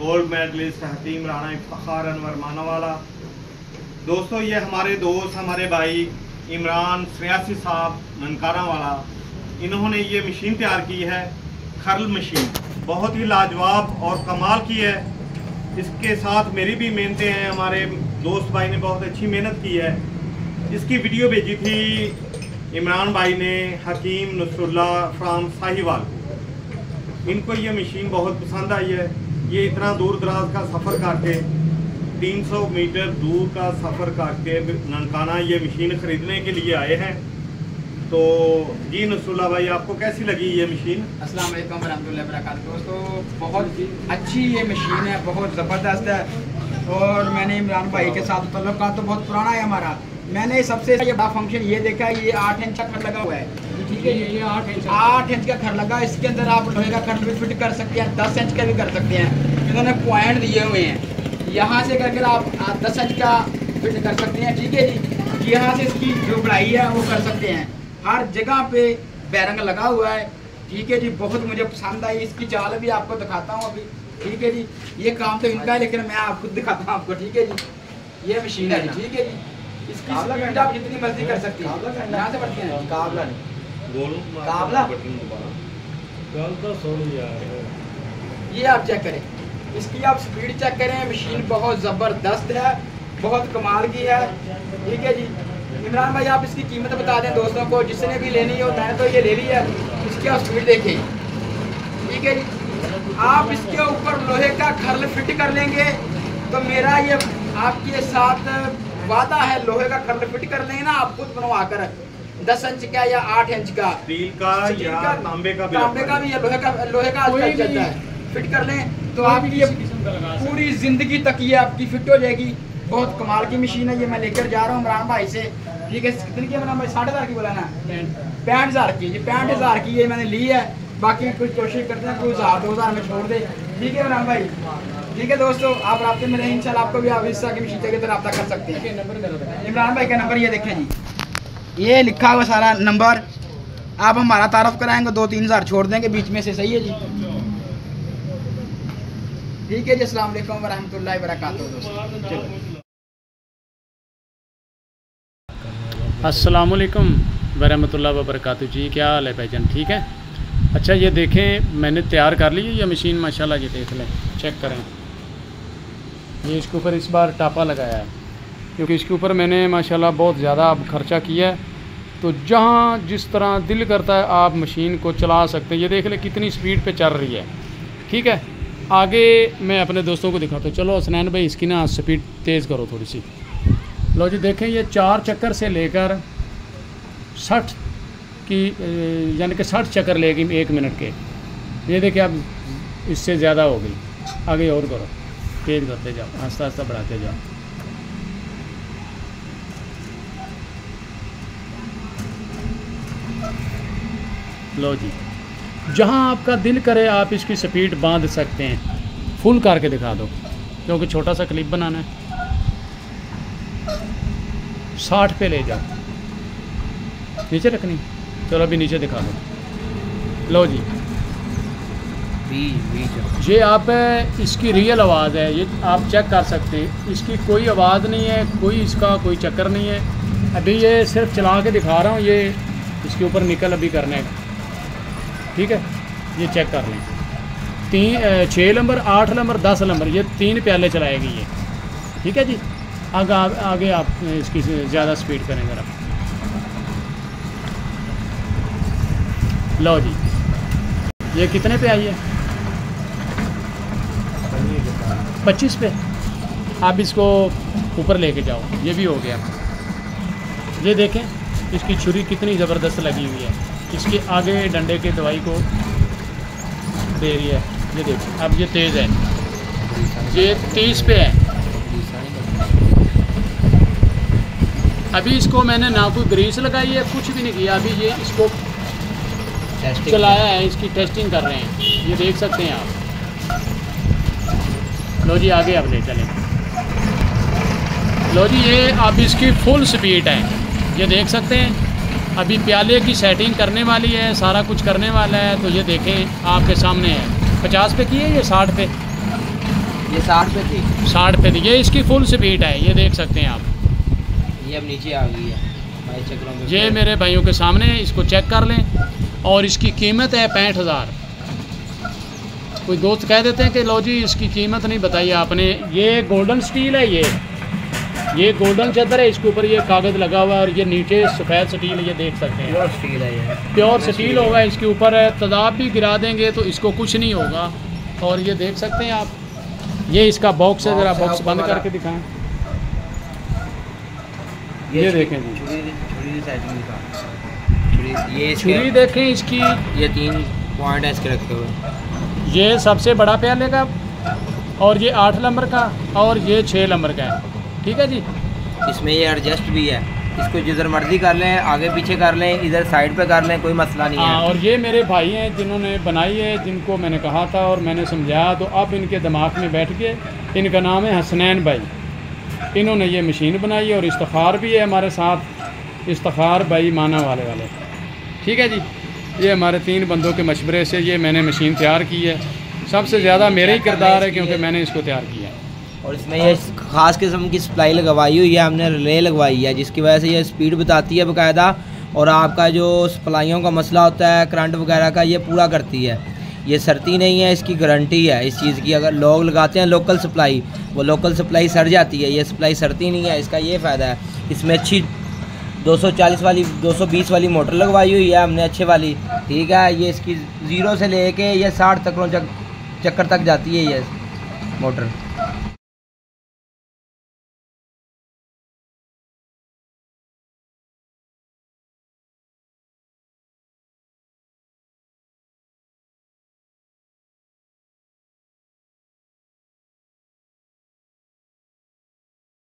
Gold medallist हकीम राणा इफ्तिखार अनवर मानावाला। दोस्तों, ये हमारे दोस्त, हमारे भाई इमरान श्रेयासी साहब ननकाना वाला, इन्होंने ये मशीन तैयार की है, खर्ल मशीन। बहुत ही लाजवाब और कमाल की है। इसके साथ मेरी भी मेहनतें हैं। हमारे दोस्त भाई ने बहुत अच्छी मेहनत की है। इसकी वीडियो भेजी थी इमरान भाई ने हकीम नसरुल्ला फ्राम साहिवाल। इनको ये मशीन बहुत पसंद आई है। ये इतना दूर दराज का सफ़र करके 300 मीटर दूर का सफ़र करके ननकाना ये मशीन ख़रीदने के लिए आए हैं। तो जी नसरुल्ला भाई, आपको कैसी लगी ये मशीन? अस्सलाम वालेकुम रहमतुल्लाहि व बरकातहू। दोस्तों, बहुत अच्छी ये मशीन है, बहुत ज़बरदस्त है। और मैंने इमरान भाई के साथ तल्लुकात तो बहुत पुराना है हमारा। मैंने सबसे ये बड़ा फंक्शन ये देखा है, ये 8 इंच का खर लगा हुआ है। ठीक है, ये 8 इंच का खर लगा। इसके अंदर आप लोहे का खर भी फिट कर सकते हैं, 10 इंच का भी कर सकते हैं। इन्होंने पॉइंट दिए हुए हैं, यहाँ से करके आप 10 इंच का फिट कर सकते हैं। ठीक है जी, यहाँ से इसकी जो बढ़ाई है वो कर सकते हैं। हर जगह पे बैरंग लगा हुआ है। ठीक है जी, बहुत मुझे पसंद आई। इसकी चाल भी आपको दिखाता हूँ अभी। ठीक है जी, ये काम तो इनका है, लेकिन मैं आपको दिखाता हूँ आपको। ठीक है जी, ये मशीन है। ठीक है जी, इसकी स्पीड आप जितनी मर्जी कर सकते हैं। यहाँ से बढ़ती है काबला ये आप चेक करें, इसकी आप स्पीड चेक करें। मशीन बहुत ज़बरदस्त है, बहुत कमाल की है। ठीक है जी, इमरान भाई आप इसकी कीमत बता दें दोस्तों को, जिसने भी लेनी हो। मैंने तो ये ले ली है, इसकी आप स्पीड देखें। ठीक है जी, आप इसके ऊपर लोहे का खर्ल फिट कर लेंगे तो मेरा ये आपके साथ वादा है, लोहे का खर्ल फिट कर लेंगे ना आप खुद बनवा कर, 10 इंच का या 8 इंच का, स्टील का या तांबे का भी या लोहे का आजकल चलता है, फिट कर लें तो आपकी पूरी जिंदगी तक ये आपकी फिट हो जाएगी। बहुत कमाल की मशीन है ये, मैं लेकर जा रहा हूँ इमरान भाई से। ठीक है, कितनी की इमरान भाई? 60,000 की बोला ना? 65,000 की। ये 65,000 की ये मैंने ली है। बाकी कुछ कोशिश करते हैं कोई 1,000-2,000 में छोड़ दे। ठीक है इमरान भाई? ठीक है दोस्तों, आप राब्ते में रहें, इंशाल्लाह आपको भी आप इस तरह की मशीन चाहिए तो रब्ता कर सकते हैं। इमरान भाई का नंबर ये देखें जी, ये लिखा हुआ सारा नंबर। आप हमारा तारफ़ कराएंगे 2-3 हज़ार छोड़ देंगे बीच में से। सही है जी? ठीक है जी, अस्सलाम वालेकुम व रहमतुल्लाहि व बरकातहू। अस्सलाम वालेकुम वरहमतुल्लाहि व बरकातहू जी, क्या हाल है भाईजान? ठीक है। अच्छा, ये देखें मैंने तैयार कर ली है ये मशीन, माशाल्लाह। ये देख लें, चेक करें। ये इसके ऊपर इस बार टापा लगाया है क्योंकि इसके ऊपर मैंने माशाल्लाह बहुत ज़्यादा अब खर्चा किया है। तो जहाँ जिस तरह दिल करता है आप मशीन को चला सकते हैं। ये देख लें कितनी स्पीड पे चल रही है। ठीक है, आगे मैं अपने दोस्तों को दिखाता हूँ। चलो हसनैन भाई, इसकी ना स्पीड तेज़ करो थोड़ी सी। लो जी, देखें ये 4 चक्कर से लेकर 60 की यानी कि 60 चक्कर लेगी 1 मिनट के। ये देखिए अब इससे ज़्यादा हो गई। आगे और करो, तेज़ करते जाओ, आस्ता आस्ता बढ़ाते जाओ। लो जी, जहाँ आपका दिल करे आप इसकी स्पीड बांध सकते हैं। फुल करके दिखा दो क्योंकि छोटा सा क्लिप बनाना है। 60 पे ले जाओ, नीचे रखनी। चलो अभी नीचे दिखा दो। लो जी, ये आप इसकी रियल आवाज़ है, ये आप चेक कर सकते हैं। इसकी कोई आवाज़ नहीं है, कोई इसका कोई चक्कर नहीं है। अभी ये सिर्फ चला के दिखा रहा हूँ। ये इसके ऊपर निकल अभी करने का। ठीक है, ये चेक कर लें। 6 नंबर, 8 नंबर, 10 नंबर, ये 3 प्याले चलाएगी ये। ठीक है जी, आगे आप इसकी ज़्यादा स्पीड करें ज़रा। लो जी, ये कितने पे आई है? 25 पे। आप इसको ऊपर लेके जाओ। ये भी हो गया। ये देखें इसकी छुरी कितनी ज़बरदस्त लगी हुई है। इसके आगे डंडे के दवाई को दे रही है। ये देखो, अब ये तेज़ है, ये 30 पे है। अभी इसको मैंने ना कोई ग्रीस लगाई है, कुछ भी नहीं किया। अभी ये इसको चलाया है, इसकी टेस्टिंग कर रहे हैं। ये देख सकते हैं आप। लो जी, आगे अब ले चलें। लो जी, ये अब इसकी फुल स्पीड है, ये देख सकते हैं। अभी प्याले की सेटिंग करने वाली है, सारा कुछ करने वाला है। तो ये देखें आपके सामने है। 50 पे की है, ये 60 पे। ये 60 पे थी। 60 पे थी। ये इसकी फुल स्पीड है, ये देख सकते हैं आप। ये अब नीचे आ गई है 22 चक्रों में। ये मेरे भाइयों के सामने है, इसको चेक कर लें। और इसकी कीमत है 65,000। कोई दोस्त कह देते हैं कि लो जी इसकी कीमत नहीं बताई आपने। ये गोल्डन स्टील है, ये गोल्डन चादर है, इसके ऊपर ये कागज़ लगा हुआ है और ये नीचे सफ़ेद स्टील, ये देख सकते हैं प्योर स्टील है ये। प्योर स्टील होगा। इसके ऊपर तेज़ाब भी गिरा देंगे तो इसको कुछ नहीं होगा। और ये देख सकते हैं आप, ये इसका बॉक्स है, ज़रा बॉक्स बंद करके दिखाएं। ये देखें जी, छुरी देखें इसकी। ये 3 पॉइंट है इसके रखे हुए। ये सबसे बड़ा प्याले का, और ये 8 नंबर का, और ये 6 नंबर का है। ठीक है जी। इसमें ये एडजस्ट भी है, इसको जिधर मर्जी कर लें, आगे पीछे कर लें, इधर साइड पे कर लें, कोई मसला नहीं है। और ये मेरे भाई हैं जिन्होंने बनाई है, जिनको मैंने कहा था और मैंने समझाया, तो अब इनके दिमाग में बैठ के, इनका नाम है हसनैन भाई। इन्होंने ये मशीन बनाई है और इफ्तिखार भी है हमारे साथ, इफ्तिखार भाई माना वाले। ठीक है जी। ये हमारे 3 बंदों के मशवरे से ये मैंने मशीन तैयार की है। सबसे ज़्यादा मेरा ही किरदार है क्योंकि मैंने इसको तैयार किया है। और इसमें ये ख़ास किस्म की सप्लाई लगवाई हुई है, हमने रिले लगवाई है, जिसकी वजह से ये स्पीड बताती है बाकायदा। और आपका जो सप्लाइयों का मसला होता है करंट वगैरह का, ये पूरा करती है। ये सरती नहीं है, इसकी गारंटी है इस चीज़ की। अगर लोग लगाते हैं लोकल सप्लाई, वो लोकल सप्लाई सड़ जाती है, ये सप्लाई सरती नहीं है। इसका ये फ़ायदा है। इसमें अच्छी 240 वाली 220 वाली मोटर लगवाई हुई है हमने, अच्छे वाली। ठीक है। ये इसकी 0 से लेके ये 60 चक्कर तक जाती है ये मोटर।